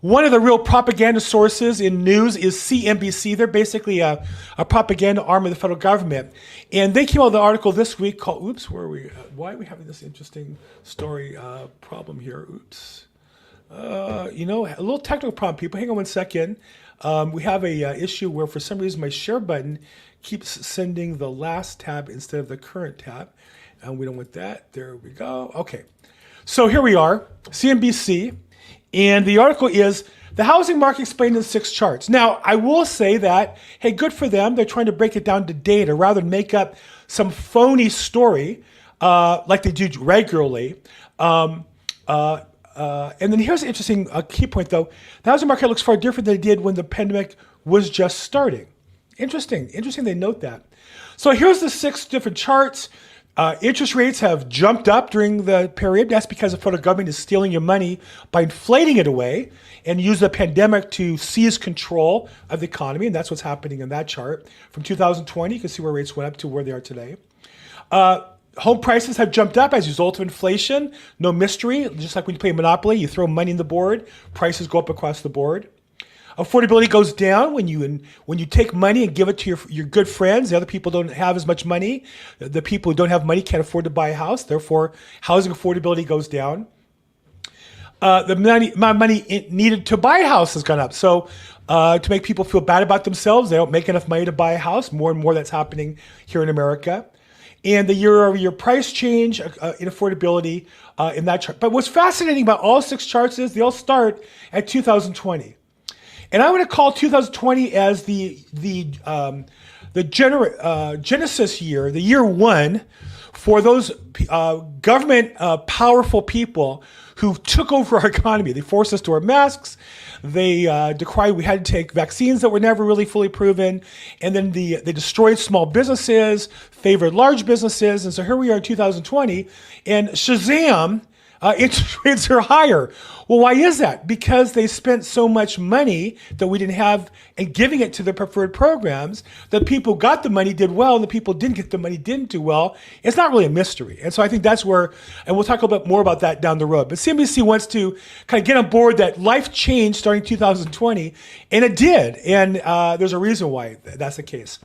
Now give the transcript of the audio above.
One of the real propaganda sources in news is CNBC. They're basically a propaganda arm of the federal government. And they came out with an article this week called, oops, where are we? Why are we having this interesting story problem here? Oops. A little technical problem, people. Hang on one second. We have a issue where for some reason my share button keeps sending the last tab instead of the current tab. And we don't want that. There we go. Okay. So here we are, CNBC. And the article is the housing market explained in 6 charts. Now, I will say that, hey, good for them. They're trying to break it down to data rather than make up some phony story like they do regularly. And then here's an interesting key point, though. The housing market looks far different than it did when the pandemic was just starting. Interesting they note that. So here's the 6 different charts. Interest rates have jumped up during the period. That's because the federal government is stealing your money by inflating it away and use the pandemic to seize control of the economy. And that's what's happening in that chart. From 2020, you can see where rates went up to where they are today. Home prices have jumped up as a result of inflation. No mystery. Just like when you play Monopoly, you throw money in the board, prices go up across the board. Affordability goes down when you take money and give it to your good friends. The other people don't have as much money. The people who don't have money can't afford to buy a house. Therefore, housing affordability goes down. The amount of money needed to buy a house has gone up. So to make people feel bad about themselves, they don't make enough money to buy a house. More and more that's happening here in America. And the year-over-year price change in affordability in that chart. But what's fascinating about all 6 charts is they all start at 2020. And I want to call 2020 as the genesis year, the year 1 for those government powerful people who took over our economy. They forced us to wear masks. They decried we had to take vaccines that were never really fully proven. And then they destroyed small businesses, favored large businesses. And so here we are in 2020 and Shazam, interest rates are higher. Well, why is that? Because they spent so much money that we didn't have and giving it to the preferred programs. The people who got the money did well and the people who didn't get the money didn't do well. It's not really a mystery. And so I think that's where, and we'll talk a little bit more about that down the road. But CNBC wants to kind of get on board that life changed starting 2020, and it did. And there's a reason why that's the case.